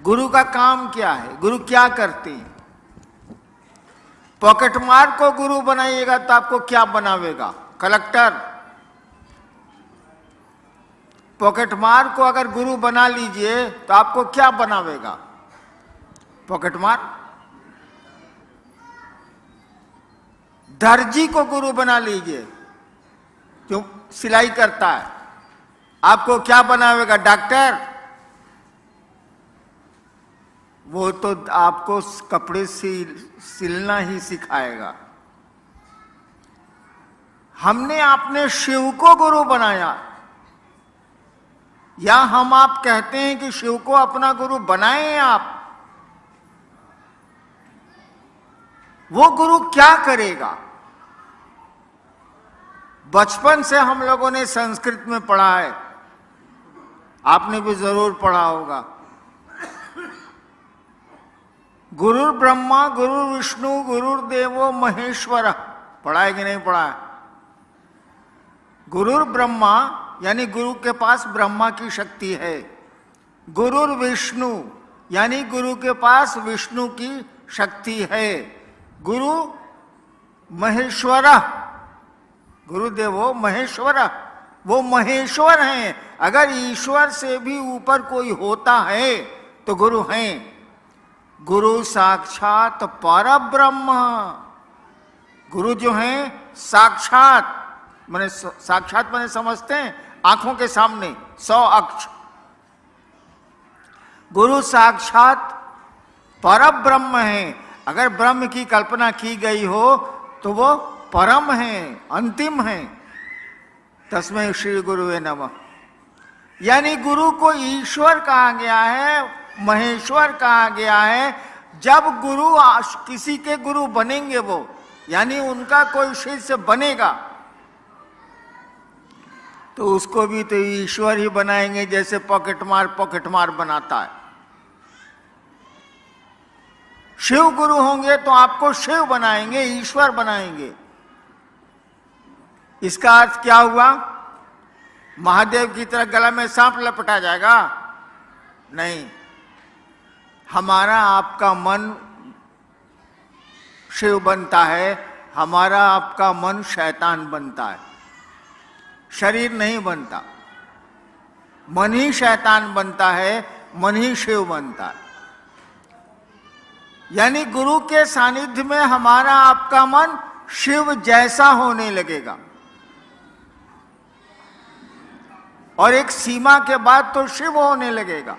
गुरु का काम क्या है, गुरु क्या करते हैं? पॉकेटमार को गुरु बनाइएगा तो आपको क्या बनावेगा? कलेक्टर। पॉकेटमार को अगर गुरु बना लीजिए तो आपको क्या बनावेगा? पॉकेटमार। दर्जी को गुरु बना लीजिए जो सिलाई करता है, आपको क्या बनावेगा? डॉक्टर। वो तो आपको कपड़े सिलना ही सिखाएगा। हमने आपने शिव को गुरु बनाया, या हम आप कहते हैं कि शिव को अपना गुरु बनाए आप? वो गुरु क्या करेगा? बचपन से हम लोगों ने संस्कृत में पढ़ा है, आपने भी जरूर पढ़ा होगा। गुरु ब्रह्मा गुरु विष्णु गुरुर्देवो महेश्वर। पढ़ा है कि नहीं पढ़ा है? गुरु ब्रह्मा यानी गुरु के पास ब्रह्मा की शक्ति है। गुरुर विष्णु यानी गुरु के पास विष्णु की शक्ति है। गुरु महेश्वर, गुरुदेवो महेश्वर, वो महेश्वर हैं। अगर ईश्वर से भी ऊपर कोई होता है तो गुरु हैं। गुरु साक्षात परब्रह्म। गुरु जो हैं साक्षात, माने साक्षात माने समझते हैं, आंखों के सामने 100 अक्ष। गुरु साक्षात परब्रह्म है। अगर ब्रह्म की कल्पना की गई हो तो वो परम है, अंतिम है। तस्मै श्री गुरुवे नमः। यानी गुरु को ईश्वर कहा गया है, महेश्वर कहा गया है। जब गुरु किसी के गुरु बनेंगे, वो यानी उनका कोई शिष्य बनेगा, तो उसको भी तो ईश्वर ही बनाएंगे, जैसे पॉकेटमार बनाता है। शिव गुरु होंगे तो आपको शिव बनाएंगे, ईश्वर बनाएंगे। इसका अर्थ क्या हुआ? महादेव की तरह गला में सांप लपटा जाएगा? नहीं। हमारा आपका मन शिव बनता है, हमारा आपका मन शैतान बनता है, शरीर नहीं बनता। मन ही शैतान बनता है, मन ही शिव बनता है। यानी गुरु के सानिध्य में हमारा आपका मन शिव जैसा होने लगेगा, और एक सीमा के बाद तो शिव होने लगेगा।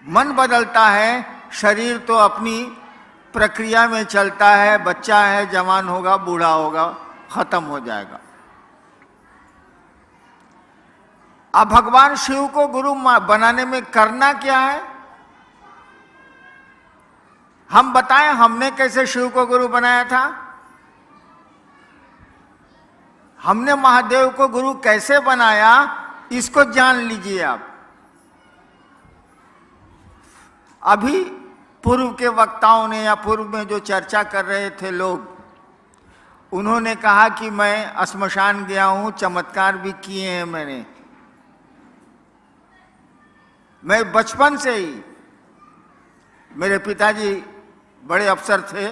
मन बदलता है, शरीर तो अपनी प्रक्रिया में चलता है। बच्चा है, जवान होगा, बूढ़ा होगा, खत्म हो जाएगा। अब भगवान शिव को गुरु बनाने में करना क्या है? हम बताएं हमने कैसे शिव को गुरु बनाया था? हमने महादेव को गुरु कैसे बनाया, इसको जान लीजिए आप। अभी पूर्व के वक्ताओं ने या पूर्व में जो चर्चा कर रहे थे लोग, उन्होंने कहा कि मैं श्मशान गया हूं, चमत्कार भी किए हैं मैंने। मैं बचपन से ही, मेरे पिताजी बड़े अफसर थे,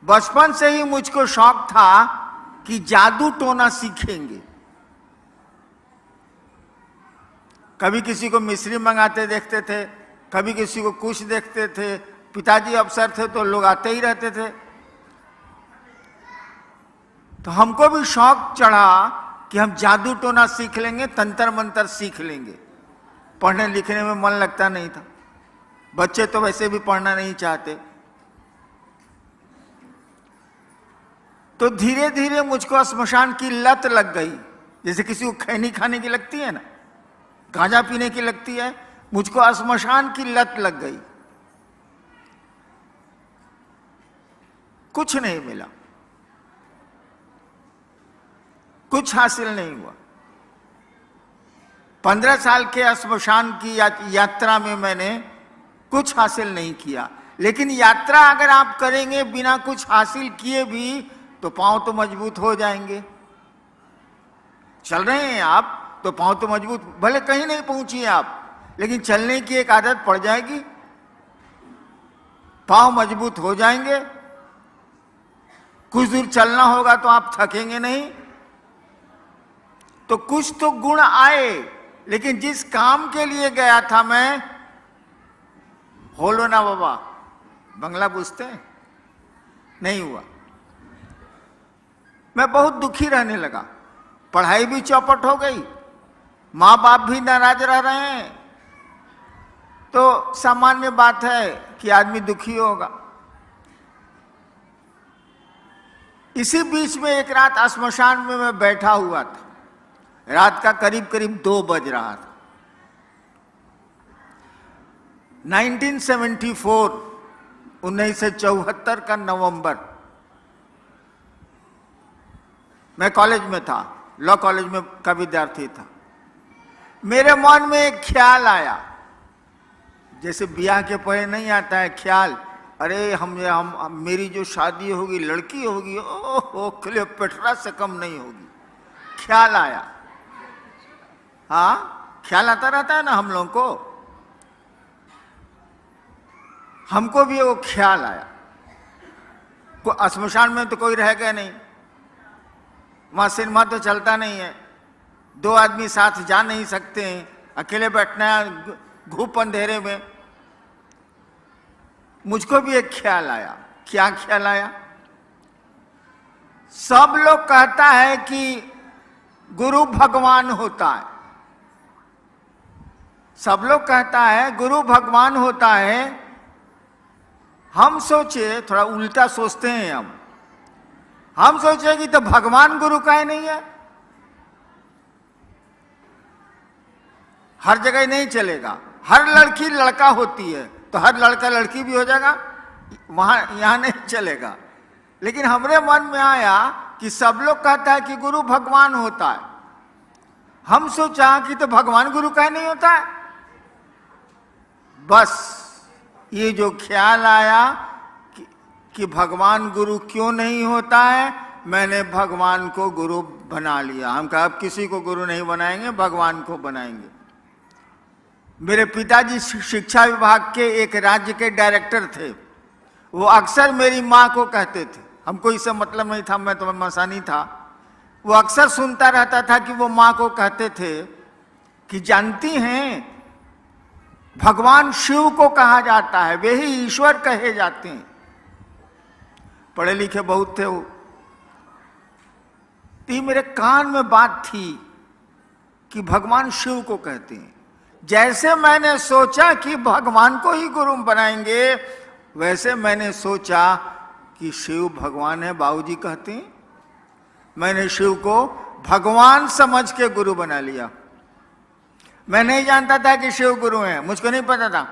बचपन से ही मुझको शौक था कि जादू टोना सीखेंगे। कभी किसी को मिस्री मंगाते देखते थे, कभी किसी को कुछ देखते थे। पिताजी अफसर थे तो लोग आते ही रहते थे। तो हमको भी शौक चढ़ा कि हम जादू टोना सीख लेंगे, तंत्र मंत्र सीख लेंगे। पढ़ने लिखने में मन लगता नहीं था, बच्चे तो वैसे भी पढ़ना नहीं चाहते। तो धीरे धीरे मुझको श्मशान की लत लग गई, जैसे किसी को खैनी खाने की लगती है ना, गांजा पीने की लगती है, मुझको श्मशान की लत लग गई। कुछ नहीं मिला, कुछ हासिल नहीं हुआ। 15 साल के श्मशान की यात्रा में मैंने कुछ हासिल नहीं किया। लेकिन यात्रा अगर आप करेंगे बिना कुछ हासिल किए भी, तो पांव तो मजबूत हो जाएंगे। चल रहे हैं आप, तो पांव तो मजबूत, भले कहीं नहीं पहुंची आप, लेकिन चलने की एक आदत पड़ जाएगी, पांव मजबूत हो जाएंगे, कुछ दूर चलना होगा तो आप थकेंगे नहीं। तो कुछ तो गुण आए, लेकिन जिस काम के लिए गया था मैं, होलो ना बाबा, बंगला पूछते हैं, नहीं हुआ। मैं बहुत दुखी रहने लगा, पढ़ाई भी चौपट हो गई, माँ बाप भी नाराज रह रहे हैं, तो सामान्य बात है कि आदमी दुखी होगा। इसी बीच में एक रात श्मशान में मैं बैठा हुआ था, रात का करीब करीब 2 बज रहा था। 1974 का नवंबर, मैं कॉलेज में था, लॉ कॉलेज में का विद्यार्थी था। मेरे मन में एक ख्याल आया, जैसे ब्याह के पहले नहीं आता है ख्याल, अरे हम मेरी जो शादी होगी, लड़की होगी, ओहो क्लियोपेट्रा से कम नहीं होगी। ख्याल आया, हाँ ख्याल आता रहता है ना हम लोगों को, हमको भी वो ख्याल आया। श्मशान में तो कोई रह गया नहीं, वहां सिनेमा तो चलता नहीं है, 2 आदमी साथ जा नहीं सकते हैं, अकेले बैठना है घूप अंधेरे में। मुझको भी एक ख्याल आया। क्या ख्याल आया? सब लोग कहता है कि गुरु भगवान होता है, सब लोग कहता है गुरु भगवान होता है। हम सोचे, थोड़ा उल्टा सोचते हैं हम सोचे कि तो भगवान गुरु काहे नहीं है? हर जगह नहीं चलेगा, हर लड़की लड़का होती है तो हर लड़का लड़की भी हो जाएगा, वहां यहां नहीं चलेगा। लेकिन हमरे मन में आया कि सब लोग कहता है कि गुरु भगवान होता है, हम सोचा कि तो भगवान गुरु काहे नहीं होता है। बस ये जो ख्याल आया कि भगवान गुरु क्यों नहीं होता है, मैंने भगवान को गुरु बना लिया। हम कहा अब किसी को गुरु नहीं बनाएंगे, भगवान को बनाएंगे। मेरे पिताजी शिक्षा विभाग के एक राज्य के डायरेक्टर थे, वो अक्सर मेरी माँ को कहते थे, हमको इससे मतलब नहीं था, मैं तो मसानी था, वो अक्सर सुनता रहता था कि वो माँ को कहते थे कि जानती हैं भगवान शिव को कहा जाता है, वे ही ईश्वर कहे जाते हैं। पढ़े लिखे बहुत थे वो, तो मेरे कान में बात थी कि भगवान शिव को कहते हैं। जैसे मैंने सोचा कि भगवान को ही गुरु बनाएंगे, वैसे मैंने सोचा कि शिव भगवान है, बाबूजी कहते हैं। मैंने शिव को भगवान समझ के गुरु बना लिया। मैं नहीं जानता था कि शिव गुरु हैं, मुझको नहीं पता था,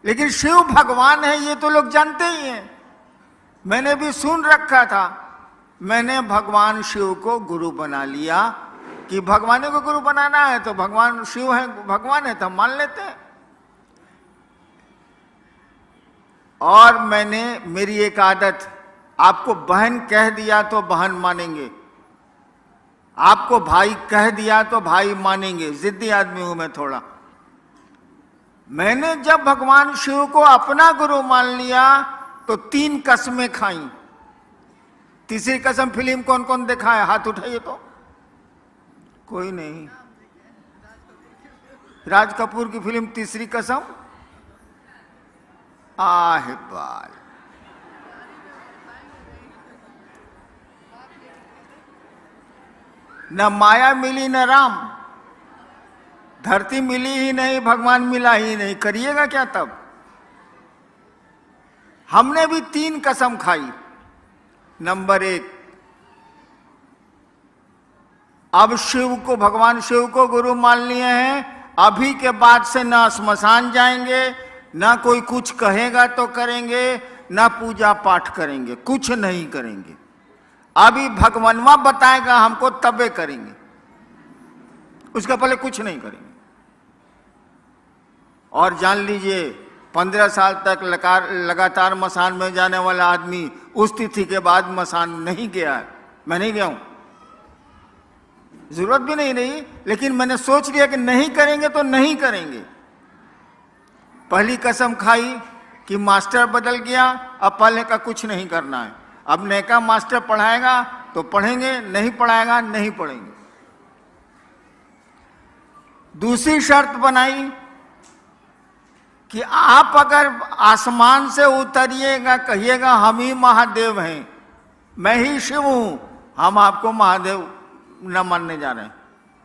लेकिन शिव भगवान है ये तो लोग जानते ही हैं, मैंने भी सुन रखा था। मैंने भगवान शिव को गुरु बना लिया कि भगवान को गुरु बनाना है तो भगवान शिव है, भगवान है तो हम मान लेते हैं। और मैंने, मेरी एक आदत, आपको बहन कह दिया तो बहन मानेंगे, आपको भाई कह दिया तो भाई मानेंगे, जिद्दी आदमी हूं मैं थोड़ा। मैंने जब भगवान शिव को अपना गुरु मान लिया तो 3 कसमें खाई। तीसरी कसम फिल्म कौन कौन देखा है? हाथ उठाइए तो। कोई नहीं। राज कपूर की फिल्म तीसरी कसम, आहे बाल। न माया मिली न राम, धरती मिली ही नहीं, भगवान मिला ही नहीं, करिएगा क्या तब? हमने भी 3 कसम खाई। नंबर 1, अब शिव को, भगवान शिव को गुरु मान लिए हैं, अभी के बाद से ना श्मशान जाएंगे, ना कोई कुछ कहेगा तो करेंगे, ना पूजा पाठ करेंगे, कुछ नहीं करेंगे। अभी भगवानवा बताएगा हमको तबे करेंगे, उसका पहले कुछ नहीं करेंगे। और जान लीजिए 15 साल तक लगातार मसान में जाने वाला आदमी उस तिथि के बाद मसान नहीं गया है। मैं नहीं गया हूं, जरूरत भी नहीं रही, लेकिन मैंने सोच लिया कि नहीं करेंगे तो नहीं करेंगे। पहली कसम खाई कि मास्टर बदल गया, अब पहले का कुछ नहीं करना है। अब नए का मास्टर पढ़ाएगा तो पढ़ेंगे, नहीं पढ़ाएगा नहीं पढ़ेंगे। दूसरी शर्त बनाई कि आप अगर आसमान से उतरिएगा, कहिएगा हम ही महादेव हैं, मैं ही शिव हूं, हम आपको महादेव न मानने जा रहे हैं।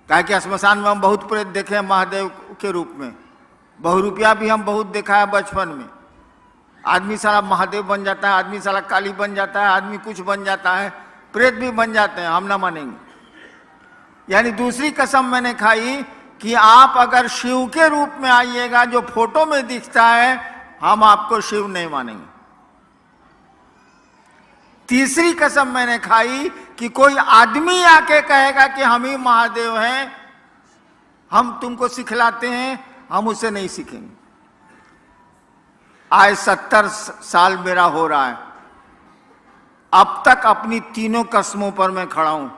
कहा कि श्मशान में हम बहुत प्रेत देखे हैं महादेव के रूप में, बहुरूपिया भी हम बहुत देखा है बचपन में। आदमी साला महादेव बन जाता है, आदमी साला काली बन जाता है, आदमी कुछ बन जाता है, प्रेत भी बन जाते हैं, हम ना मानेंगे। यानी दूसरी कसम मैंने खाई कि आप अगर शिव के रूप में आइएगा जो फोटो में दिखता है, हम आपको शिव नहीं मानेंगे। तीसरी कसम मैंने खाई कि कोई आदमी आके कहेगा कि हम ही महादेव हैं, हम तुमको सिखलाते हैं, हम उससे नहीं सीखेंगे। आज 70 साल मेरा हो रहा है, अब तक अपनी तीनों कसमों पर मैं खड़ा हूं,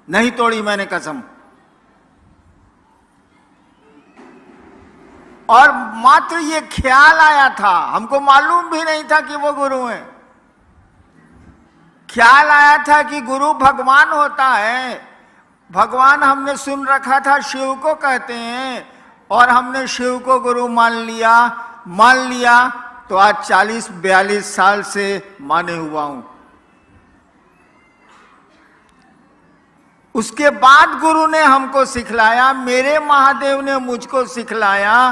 नहीं तोड़ी मैंने कसम। और मात्र ये ख्याल आया था, हमको मालूम भी नहीं था कि वो गुरु हैं। ख्याल आया था कि गुरु भगवान होता है। भगवान हमने सुन रखा था शिव को कहते हैं, और हमने शिव को गुरु मान लिया तो आज 40-42 साल से माने हुआ हूं। उसके बाद गुरु ने हमको सिखलाया, मेरे महादेव ने मुझको सिखलाया,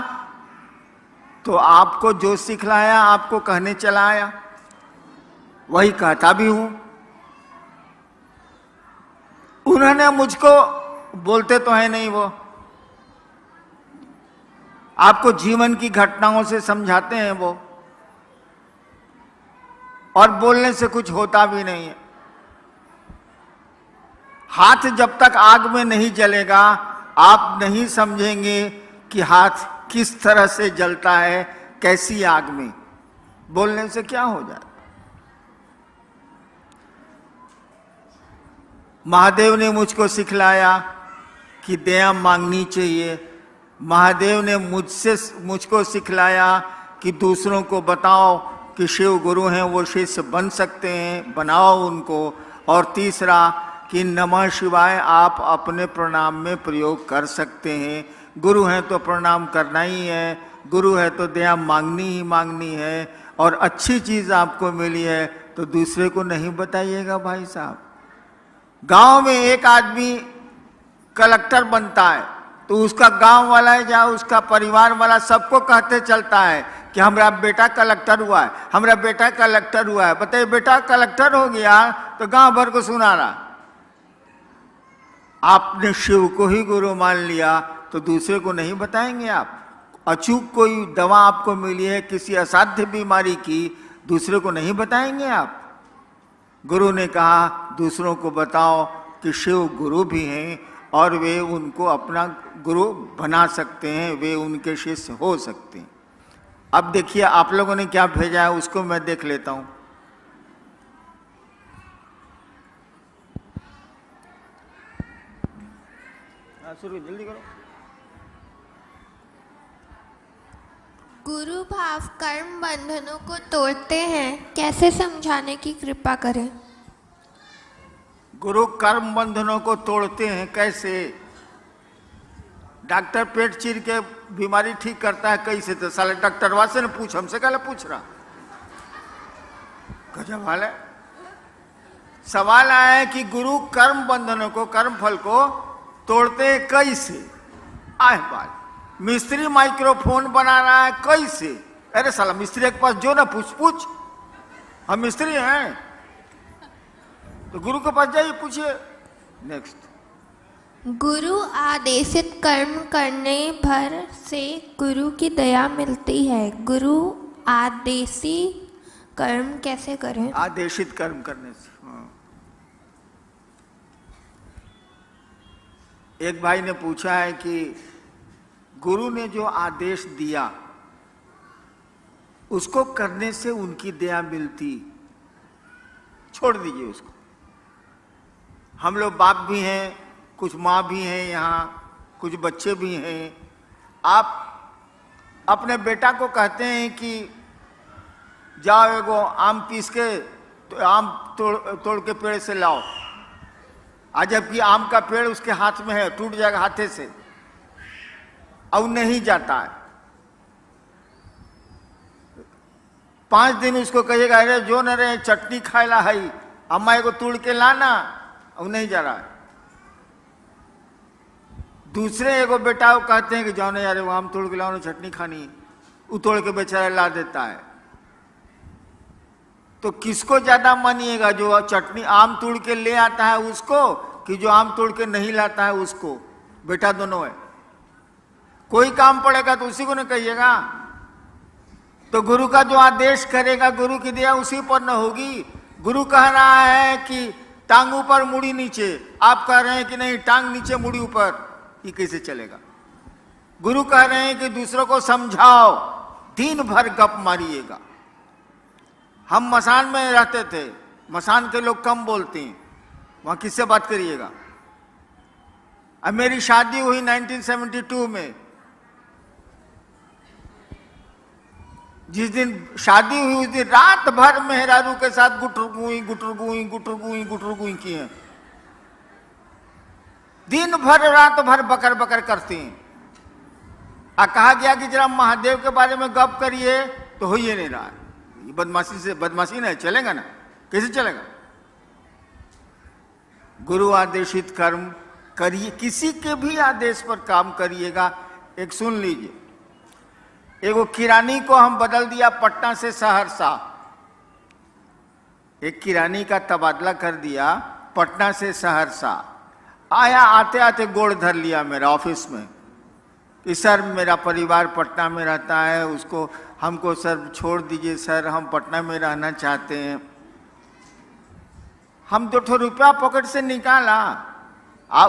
तो आपको जो सिखलाया आपको कहने चला आया, वही कहता भी हूं। उन्होंने मुझको, बोलते तो है नहीं वो, आपको जीवन की घटनाओं से समझाते हैं वो, और बोलने से कुछ होता भी नहीं है। हाथ जब तक आग में नहीं जलेगा, आप नहीं समझेंगे कि हाथ किस तरह से जलता है, कैसी आग में। बोलने से क्या हो जाए। महादेव ने मुझको सिखलाया कि दया मांगनी चाहिए। महादेव ने मुझको सिखलाया कि दूसरों को बताओ कि शिव गुरु हैं, वो शिष्य बन सकते हैं, बनाओ उनको। और तीसरा कि नमः शिवाय आप अपने प्रणाम में प्रयोग कर सकते हैं। गुरु हैं तो प्रणाम करना ही है, गुरु है तो दया मांगनी ही मांगनी है, और अच्छी चीज़ आपको मिली है तो दूसरे को नहीं बताइएगा भाई साहब। गांव में एक आदमी कलेक्टर बनता है तो उसका गांव वाला है या उसका परिवार वाला सबको कहते चलता है कि हमारा बेटा कलेक्टर हुआ है, हमारा बेटा कलेक्टर हुआ है। बताइए, बेटा कलेक्टर हो गया तो गांव भर को सुना रहा। आपने शिव को ही गुरु मान लिया तो दूसरे को नहीं बताएंगे आप। अचूक कोई दवा आपको मिली है किसी असाध्य बीमारी की, दूसरे को नहीं बताएंगे आप। गुरु ने कहा दूसरों को बताओ कि शिव गुरु भी हैं और वे उनको अपना गुरु बना सकते हैं, वे उनके शिष्य हो सकते हैं। अब देखिए आप लोगों ने क्या भेजा है, उसको मैं देख लेता हूं। शुरू जल्दी करो। गुरु भाव कर्म बंधनों को तोड़ते हैं, कैसे समझाने की कृपा करें। गुरु कर्म बंधनों को तोड़ते हैं कैसे? डॉक्टर पेट चीर के बीमारी ठीक करता है कैसे? तो साले डॉक्टरवा से न पूछ, हमसे क्या पूछ रहा। गजब हाल है। सवाल आया है कि गुरु कर्म बंधनों को, कर्म फल को तोड़ते हैं कैसे? आए बात, मिस्त्री माइक्रोफोन बना रहा है कैसे? अरे साला मिस्त्री के पास जो ना पूछ, हम मिस्त्री हैं तो गुरु के पास जाइए, पूछिए। नेक्स्ट, गुरु आदेशित कर्म करने भर से गुरु की दया मिलती है। गुरु आदेशी कर्म कैसे करें? आदेशित कर्म करने से। एक भाई ने पूछा है कि गुरु ने जो आदेश दिया उसको करने से उनकी दया मिलती, छोड़ दीजिए उसको। हम लोग बाप भी हैं, कुछ माँ भी हैं, यहाँ कुछ बच्चे भी हैं। आप अपने बेटा को कहते हैं कि जाओ एगो आम पीस के तो आम तोड़ के पेड़ से लाओ, आज जबकि आम का पेड़ उसके हाथ में है, टूट जाएगा हाथे से, और नहीं जाता है। 5 दिन उसको कहिएगा अरे जो न रहे चटनी खाएला है, अम्मा को तोड़ के लाना, और नहीं जा रहा है। दूसरे एगो बेटा को कहते हैं कि जाओ ना यार वो आम तोड़ के लाओ ना, चटनी खानी, वो तोड़ के बेचारा ला देता है। तो किसको ज्यादा मानिएगा, जो चटनी आम तोड़ के ले आता है उसको, कि जो आम तोड़ के नहीं लाता है उसको? बेटा दोनों है, कोई काम पड़ेगा तो उसी को न कहिएगा। तो गुरु का जो आदेश करेगा, गुरु की दया उसी पर न होगी। गुरु कह रहा है कि टांग ऊपर मुड़ी नीचे, आप कह रहे हैं कि नहीं टांग नीचे मुड़ी ऊपर, ये कैसे चलेगा? गुरु कह रहे हैं कि दूसरों को समझाओ, दिन भर गप मारिएगा। हम मसान में रहते थे, मसान के लोग कम बोलते हैं, वहां किससे बात करिएगा? अब मेरी शादी हुई 1972 में, जिस दिन शादी हुई उस दिन रात भर मेहरारू के साथ गुटरगुई की हैं। दिन भर रात भर बकर बकर करती हैं। कहा गया कि जरा महादेव के बारे में गप करिए, तो हो ही नहीं रहा है। ये बदमाशी नहीं चलेगा ना, कैसे चलेगा? गुरु आदेशित कर्म करिए, किसी के भी आदेश पर काम करिएगा। एक सुन लीजिए, एगो किरानी को हम बदल दिया पटना से सहरसा, एक किरानी का तबादला कर दिया पटना से सहरसा। आया, आते आते गोड़ धर लिया मेरा ऑफिस में कि सर मेरा परिवार पटना में रहता है, उसको हमको सर छोड़ दीजिए सर, हम पटना में रहना चाहते हैं। हम 2 रुपया पॉकेट से निकाला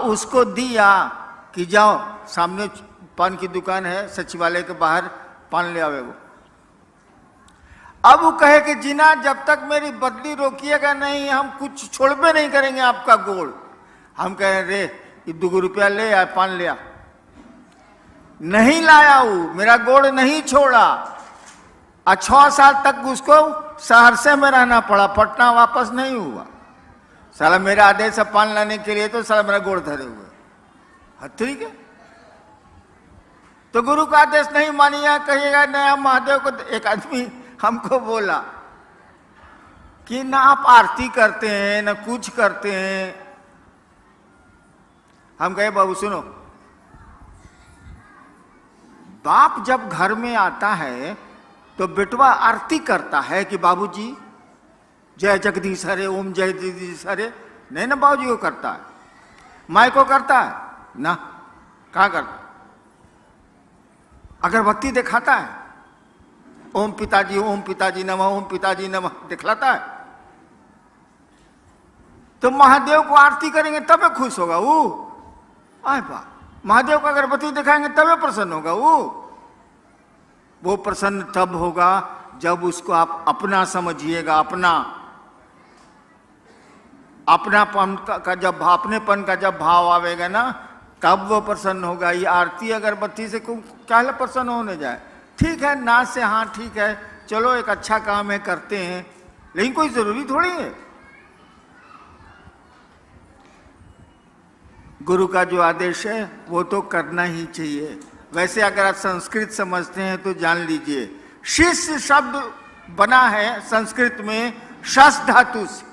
उसको दिया कि जाओ सामने पान की दुकान है, सचिवालय के बाहर पान ले आवे वो। अब वो कहे कि जीना जब तक मेरी बदली रोकिएगा नहीं, हम कुछ छोड़बे नहीं करेंगे आपका गोड़। हम कहे रे ये 2 रुपया ले आए, पान ले आ। नहीं लाया, वो मेरा गोड़ नहीं छोड़ा। 6 साल तक उसको सहरसे में रहना पड़ा, पटना वापस नहीं हुआ। साला मेरा आदेश है पान लाने के लिए, तो साला मेरा गोड़ धरे हुए। ठीक है, तो गुरु का आदेश नहीं मानिएगा, कहिएगा नया महादेव को। एक आदमी हमको बोला कि ना आप आरती करते हैं ना कुछ करते हैं। हम कहे बाबू सुनो, बाप जब घर में आता है तो बेटवा आरती करता है कि बाबूजी जय जगदीश हरे, ओम जय जगदीश हरे। नहीं ना, बाबूजी को करता है। माई को करता है ना, कहाँ करता? अगरबत्ती दिखाता है, ओम पिताजी नमः, ओम पिताजी नमः दिखलाता है। तो महादेव को आरती करेंगे तबे खुश होगा वो। आए बा, महादेव को अगरबत्ती दिखाएंगे तबे प्रसन्न होगा वो प्रसन्न तब होगा जब उसको आप अपना समझिएगा। अपनापन का जब अपनेपन का जब भाव आवेगा ना, तब वो प्रसन्न होगा। ये आरती अगरबत्ती से क्या प्रसन्न होने जाए? ठीक है ना से, हाँ ठीक है, चलो एक अच्छा काम है करते हैं, लेकिन कोई जरूरी थोड़ी है। गुरु का जो आदेश है वो तो करना ही चाहिए। वैसे अगर आप संस्कृत समझते हैं तो जान लीजिए, शिष्य शब्द बना है संस्कृत में शस धातु से।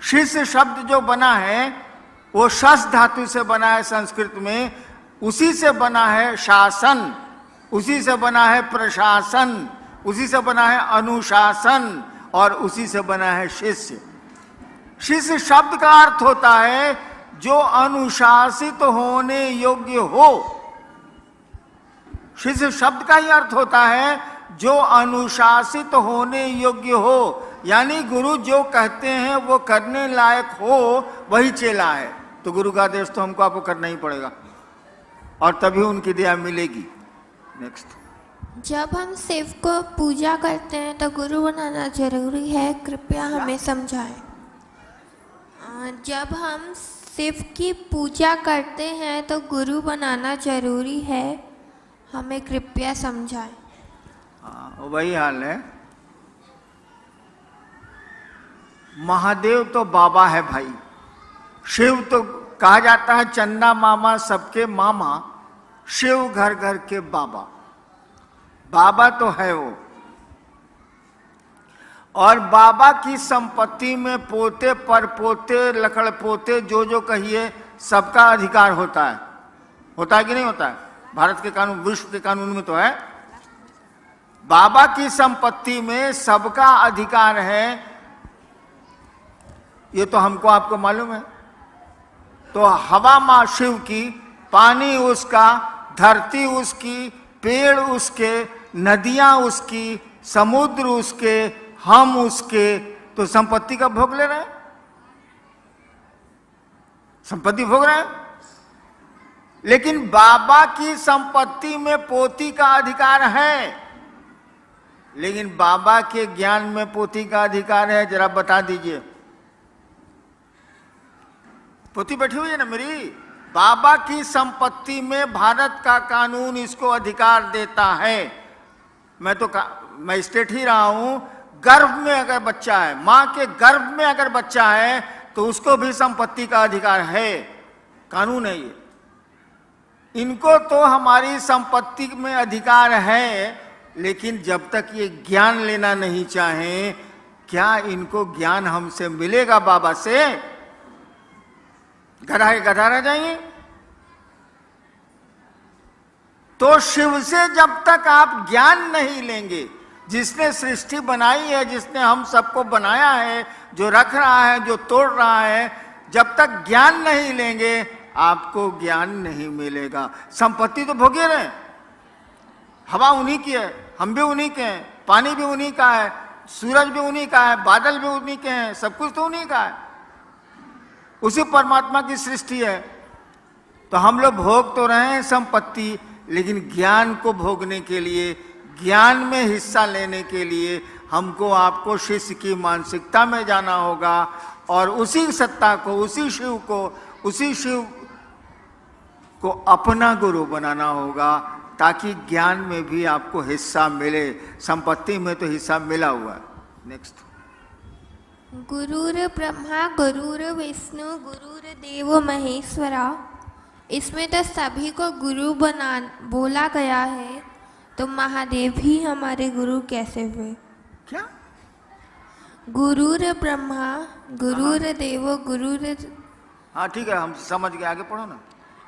शिष्य शब्द जो बना है वो शस धातु से बना है संस्कृत में। उसी से बना है शासन, उसी से बना है प्रशासन, उसी से बना है अनुशासन, और उसी से बना है शिष्य। शिष्य शब्द का अर्थ होता है जो अनुशासित होने योग्य हो। शिष्य शब्द का ही अर्थ होता है जो अनुशासित होने योग्य हो, यानी गुरु जो कहते हैं वो करने लायक हो, वही चेला है। तो गुरु का आदेश तो हमको आपको करना ही पड़ेगा, और तभी उनकी दया मिलेगी। नेक्स्ट, जब हम शिव को पूजा करते हैं तो गुरु बनाना जरूरी है, कृपया हमें समझाएं। जब हम शिव की पूजा करते हैं तो गुरु बनाना जरूरी है, हमें कृपया समझाएं। हाँ, वही हाल है। महादेव तो बाबा है भाई, शिव तो कहा जाता है चंदा मामा सबके मामा, शिव घर घर के बाबा। बाबा तो है वो, और बाबा की संपत्ति में पोते परपोते लकड़ पोते जो जो कहिए सबका अधिकार होता है कि नहीं होता है? भारत के कानून, विश्व के कानून में तो है। बाबा की संपत्ति में सबका अधिकार है, ये तो हमको आपको मालूम है। तो हवा मां शिव की, पानी उसका, धरती उसकी, पेड़ उसके, नदियां उसकी, समुद्र उसके, हम उसके, तो संपत्ति का भोग ले रहे हैं, संपत्ति भोग रहे हैं। लेकिन बाबा की संपत्ति में पोती का अधिकार है, लेकिन बाबा के ज्ञान में पोती का अधिकार है, जरा बता दीजिए। पोती बैठी हुई है ना मेरी। बाबा की संपत्ति में भारत का कानून इसको अधिकार देता है। मैं स्टेट ही रहा हूं, गर्भ में अगर बच्चा है, मां के गर्भ में अगर बच्चा है तो उसको भी संपत्ति का अधिकार है, कानून है ये। इनको तो हमारी संपत्ति में अधिकार है, लेकिन जब तक ये ज्ञान लेना नहीं चाहें, क्या इनको ज्ञान हमसे मिलेगा बाबा से? गधा के गधा रह जाएंगे। तो शिव से जब तक आप ज्ञान नहीं लेंगे, जिसने सृष्टि बनाई है, जिसने हम सबको बनाया है, जो रख रहा है, जो तोड़ रहा है, जब तक ज्ञान नहीं लेंगे आपको ज्ञान नहीं मिलेगा। संपत्ति तो भोगे रहे, हवा उन्हीं की है, हम भी उन्हीं के हैं, पानी भी उन्हीं का है, सूरज भी उन्हीं का है, बादल भी उन्हीं के हैं, सब कुछ तो उन्हीं का है, उसी परमात्मा की सृष्टि है। तो हम लोग भोग तो रहे हैं संपत्ति, लेकिन ज्ञान को भोगने के लिए, ज्ञान में हिस्सा लेने के लिए हमको आपको शिष्य की मानसिकता में जाना होगा और उसी सत्ता को, उसी शिव को अपना गुरु बनाना होगा, ताकि ज्ञान में भी आपको हिस्सा मिले। संपत्ति में तो हिस्सा मिला हुआ है। नेक्स्ट। गुरुर ब्रह्मा गुरुर विष्णु गुरुर देव महेश्वरा, इसमें तो सभी को गुरु बोला गया है, तो महादेव ही हमारे गुरु कैसे हुए? क्या? गुरुर ब्रह्मा गुरुर देव गुरुर, हाँ ठीक है, हम समझ गए, आगे पढ़ो ना।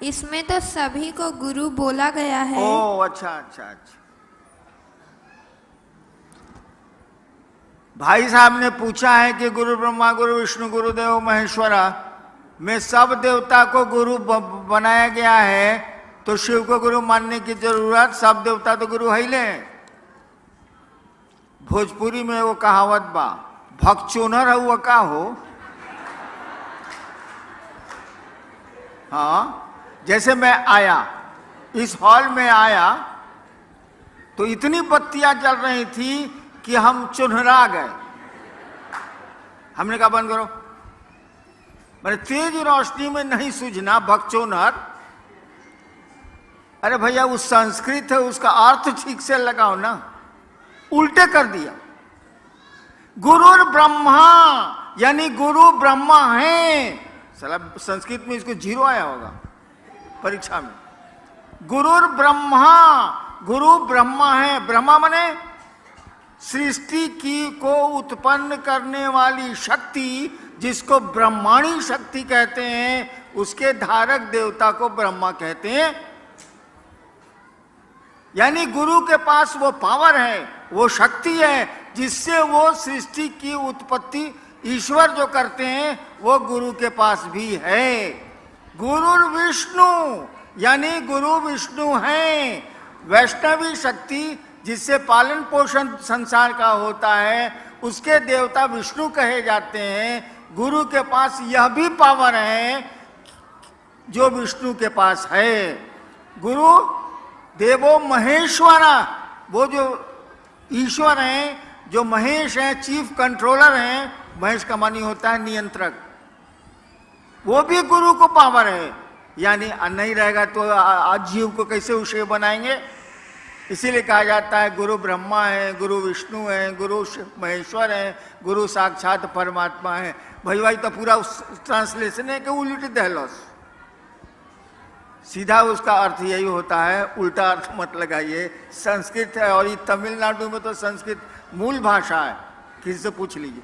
इसमें तो सभी को गुरु बोला गया है। ओ अच्छा। भाई साहब ने पूछा है कि गुरु ब्रह्मा गुरु विष्णु गुरुदेव महेश्वरा में सब देवता को गुरु बनाया गया है, तो शिव को गुरु मानने की जरूरत, सब देवता तो गुरु है ही ले। भोजपुरी में वो कहावत बा, भगचोनर हुआ का हो। हाँ, जैसे मैं आया, इस हॉल में आया तो इतनी बत्तियां जल रही थी कि हम चुनहरा गए। हमने कहा बंद करो, मैंने तेज रोशनी में नहीं सूझना भगचोनर। अरे भैया वो संस्कृत है, उसका अर्थ ठीक से लगाओ ना, उल्टे कर दिया। गुरुर ब्रह्मा यानी गुरु ब्रह्मा है। साला संस्कृत में इसको 0 आया होगा परीक्षा में। गुरुर ब्रह्मा, गुरु ब्रह्मा है। ब्रह्मा माने सृष्टि की को उत्पन्न करने वाली शक्ति, जिसको ब्रह्माणी शक्ति कहते हैं, उसके धारक देवता को ब्रह्मा कहते हैं। यानी गुरु के पास वो पावर है, वो शक्ति है, जिससे वो सृष्टि की उत्पत्ति ईश्वर जो करते हैं वो गुरु के पास भी है। गुरुर विष्णु यानी गुरु विष्णु हैं। वैष्णवी शक्ति जिससे पालन पोषण संसार का होता है, उसके देवता विष्णु कहे जाते हैं। गुरु के पास यह भी पावर है जो विष्णु के पास है। गुरु देवो महेश्वरा, वो जो ईश्वर हैं, जो महेश हैं, चीफ कंट्रोलर हैं। महेश का मानी होता है नियंत्रक, वो भी गुरु को पावर है, यानी नहीं रहेगा तो आज जीव को कैसे उसे बनाएंगे। इसीलिए कहा जाता है गुरु ब्रह्मा है, गुरु विष्णु है, गुरु महेश्वर है, गुरु साक्षात परमात्मा है। भाई तो पूरा ट्रांसलेशन है कि उल्टी दहलोस, सीधा उसका अर्थ यही होता है, उल्टा अर्थ मत लगाइए। संस्कृत है और ये तमिलनाडु में तो संस्कृत मूल भाषा है, किसी से पूछ लीजिए।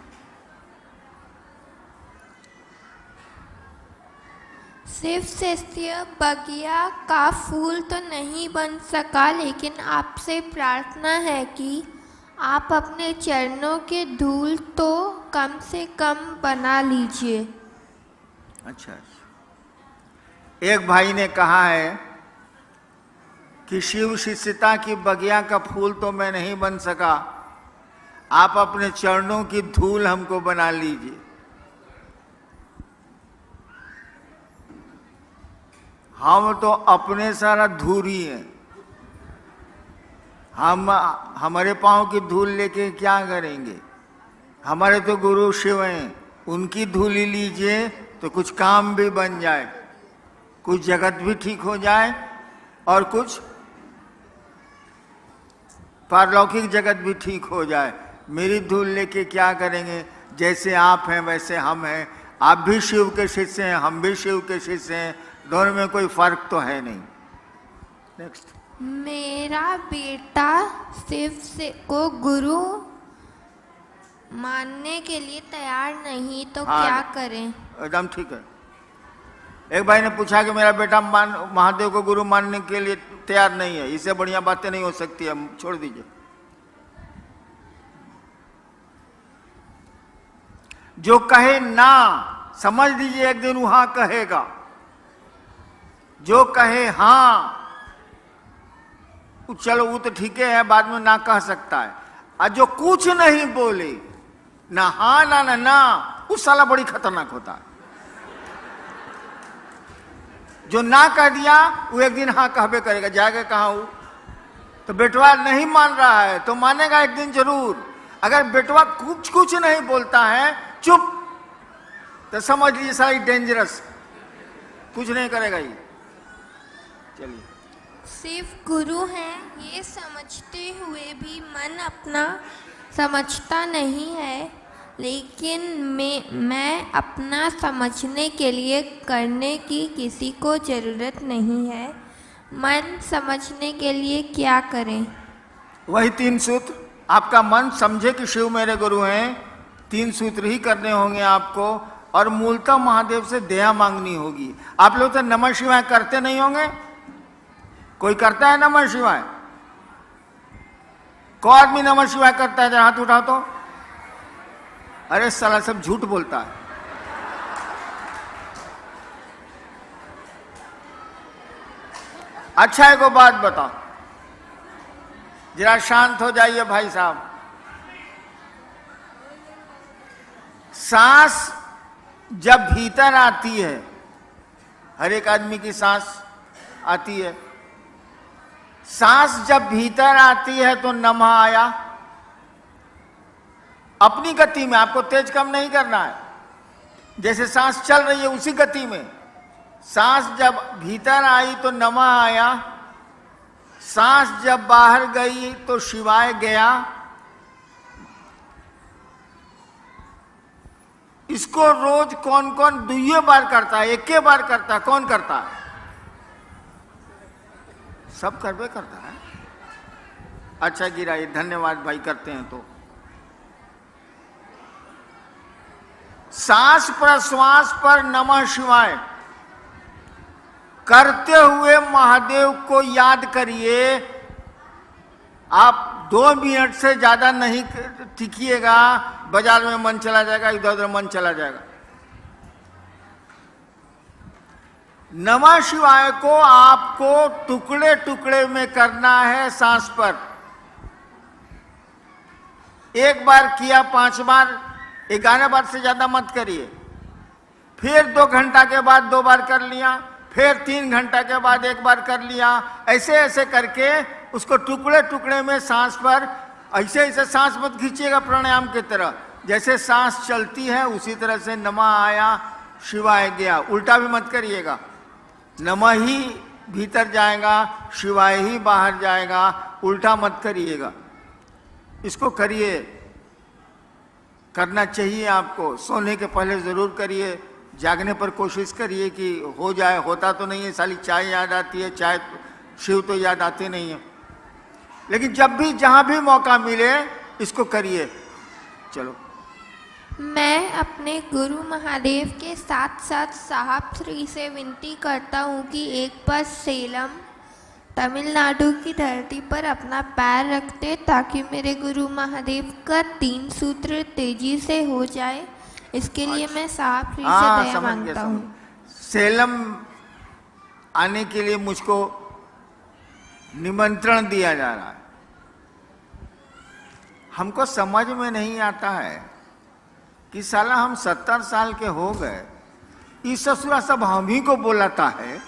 सिर्फ शिष्य बगिया का फूल तो नहीं बन सका, लेकिन आपसे प्रार्थना है कि आप अपने चरणों के धूल तो कम से कम बना लीजिए। अच्छा, एक भाई ने कहा है कि शिव शिष्यता की बगिया का फूल तो मैं नहीं बन सका, आप अपने चरणों की धूल हमको बना लीजिए। हम तो अपने सारा धूल ही हैं, हम हमारे पाँव की धूल लेके क्या करेंगे। हमारे तो गुरु शिव हैं, उनकी धूल ही लीजिए तो कुछ काम भी बन जाए, कुछ जगत भी ठीक हो जाए और कुछ पारलौकिक जगत भी ठीक हो जाए। मेरी धूल लेके क्या करेंगे। जैसे आप हैं वैसे हम हैं, आप भी शिव के शिष्य हैं, हम भी शिव के शिष्य हैं, दोनों में कोई फर्क तो है नहीं। नेक्स्ट, मेरा बेटा शिव से को गुरु मानने के लिए तैयार नहीं, तो हाँ, क्या करें। एकदम ठीक है। एक भाई ने पूछा कि मेरा बेटा महादेव को गुरु मानने के लिए तैयार नहीं है, इससे बढ़िया बातें नहीं हो सकती है, छोड़ दीजिए। जो कहे ना, समझ लीजिए एक दिन वहां कहेगा। जो कहे हाँ, चलो वो तो ठीक है, बाद में ना कह सकता है। और जो कुछ नहीं बोले, ना हाँ ना ना ना, उस साला बड़ी खतरनाक होता है। जो ना कह दिया वो एक दिन हाँ कहबे करेगा, जाएगा कहाँ वो। तो बेटवा नहीं मान रहा है तो मानेगा एक दिन जरूर। अगर बेटवा कुछ नहीं बोलता है, चुप, तो समझ लीजिए सारी डेंजरस, कुछ नहीं करेगा ये। चलिए, सिर्फ गुरु हैं ये समझते हुए भी मन अपना समझता नहीं है, लेकिन मैं अपना समझने के लिए करने की किसी को ज़रूरत नहीं है। मन समझने के लिए क्या करें। वही 3 सूत्र। आपका मन समझे कि शिव मेरे गुरु हैं, 3 सूत्र ही करने होंगे आपको। और मूलतः महादेव से दया मांगनी होगी। आप लोग तो नमः शिवाय करते नहीं होंगे, कोई करता है नमः शिवाय? कौन आदमी नमः शिवाय करता है? जरा हाथ उठाओ तो। अरे साला सब झूठ बोलता है। अच्छा एक बात बताओ, जरा शांत हो जाइए भाई साहब। सांस जब भीतर आती है, हर एक आदमी की सांस आती है, सांस जब भीतर आती है तो नमः आया। अपनी गति में, आपको तेज कम नहीं करना है, जैसे सांस चल रही है उसी गति में। सांस जब भीतर आई तो नमः आया, सांस जब बाहर गई तो शिवाय गया। इसको रोज कौन कौन 2 बार करता है, 1 बार करता है? कौन करता है? सब करबे करता है। अच्छा गिराइए, धन्यवाद भाई, करते हैं तो। सांस प्रश्वास पर नमः शिवाय करते हुए महादेव को याद करिए। आप 2 मिनट से ज्यादा नहीं टिकिएगा, बाजार में मन चला जाएगा, इधर उधर मन चला जाएगा। नमः शिवाय को आपको टुकड़े टुकड़े में करना है सांस पर। 1 बार किया, 5 बार, 11 बार से ज्यादा मत करिए। फिर 2 घंटा के बाद 2 बार कर लिया, फिर 3 घंटा के बाद 1 बार कर लिया। ऐसे ऐसे करके उसको टुकड़े टुकड़े में सांस पर, ऐसे ऐसे सांस मत खींचिएगा प्राणायाम की तरह। जैसे सांस चलती है उसी तरह से नमः आया, शिवाय गया, उल्टा भी मत करिएगा। नमः ही भीतर जाएगा, शिवाय ही बाहर जाएगा, उल्टा मत करिएगा। इसको करिए, करना चाहिए आपको। सोने के पहले जरूर करिए, जागने पर कोशिश करिए कि हो जाए। होता तो नहीं है, साली चाय याद आती है, चाय शिव तो याद आते नहीं है। लेकिन जब भी जहां भी मौका मिले इसको करिए। चलो। मैं अपने गुरु महादेव के साथ साथ साहब श्री से विनती करता हूँ कि एक बार सेलम तमिलनाडु की धरती पर अपना पैर रखते ताकि मेरे गुरु महादेव का 3 सूत्र तेजी से हो जाए। इसके लिए मैं साहब श्री से दया मांगता हूँ। सेलम आने के लिए मुझको निमंत्रण दिया जा रहा है। हमको समझ में नहीं आता है कि साला हम 70 साल के हो गए, इस ससुरा सब हम ही को बोलाता है,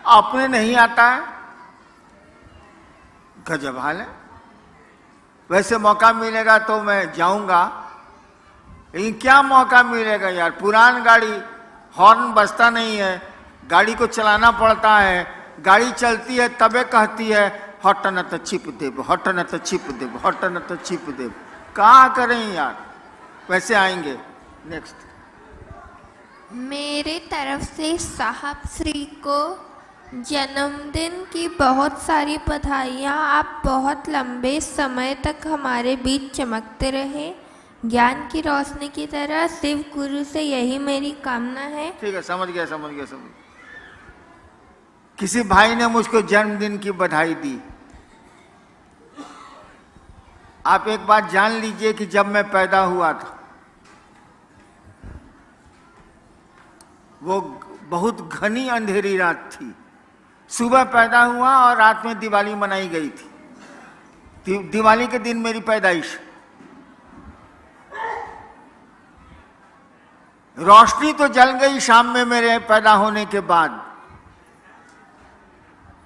अपने नहीं आता है। गजब हाल है। वैसे मौका मिलेगा तो मैं जाऊंगा, लेकिन क्या मौका मिलेगा यार। पुरान गाड़ी, हॉर्न बजता नहीं है, गाड़ी को चलाना पड़ता है। गाड़ी चलती है तबे कहती है हट न तो चिप देव, हट न तो चिप देव, हट न तो चिप देव। कहाँ करें यार। वैसे आएंगे। नेक्स्ट। मेरे तरफ से साहब श्री को जन्मदिन की बहुत सारी बधाइयाँ। आप बहुत लंबे समय तक हमारे बीच चमकते रहे, ज्ञान की रोशनी की तरह। शिव गुरु से यही मेरी कामना है। ठीक है, समझ गया समझ गया समझ गया। किसी भाई ने मुझको जन्मदिन की बधाई दी। आप एक बात जान लीजिए कि जब मैं पैदा हुआ था वो बहुत घनी अंधेरी रात थी। सुबह पैदा हुआ और रात में दिवाली मनाई गई थी। दिवाली के दिन मेरी पैदाइश। रोशनी तो जल गई शाम में मेरे पैदा होने के बाद,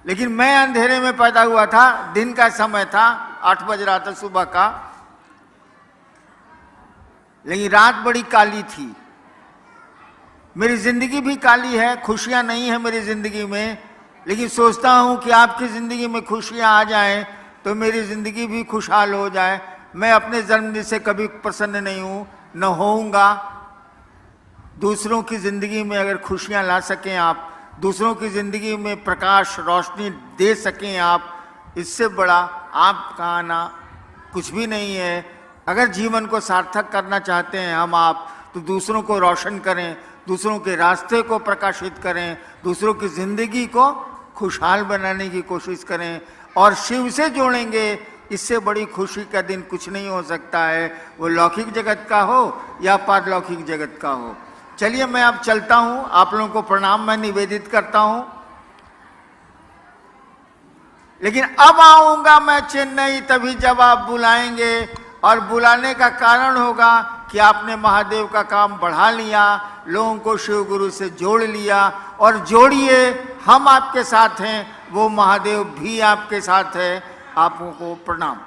लेकिन मैं अंधेरे में पैदा हुआ था। दिन का समय था, 8 बज रहा था सुबह का, लेकिन रात बड़ी काली थी। मेरी जिंदगी भी काली है, खुशियां नहीं है मेरी जिंदगी में, लेकिन सोचता हूं कि आपकी जिंदगी में खुशियां आ जाएं तो मेरी जिंदगी भी खुशहाल हो जाए। मैं अपने जन्मदिन से कभी प्रसन्न नहीं हूं, न होऊंगा। दूसरों की जिंदगी में अगर खुशियां ला सकें आप, दूसरों की जिंदगी में प्रकाश रोशनी दे सकें आप, इससे बड़ा आपका आना कुछ भी नहीं है। अगर जीवन को सार्थक करना चाहते हैं हम आप, तो दूसरों को रोशन करें, दूसरों के रास्ते को प्रकाशित करें, दूसरों की जिंदगी को खुशहाल बनाने की कोशिश करें और शिव से जोड़ेंगे। इससे बड़ी खुशी का दिन कुछ नहीं हो सकता है, वो लौकिक जगत का हो या पारलौकिक जगत का हो। चलिए मैं अब चलता हूं, आप लोगों को प्रणाम मैं निवेदित करता हूं। लेकिन अब आऊंगा मैं चेन्नई तभी जब आप बुलाएंगे, और बुलाने का कारण होगा कि आपने महादेव का काम बढ़ा लिया, लोगों को शिव गुरु से जोड़ लिया। और जोड़िए, हम आपके साथ हैं, वो महादेव भी आपके साथ है। आपको प्रणाम।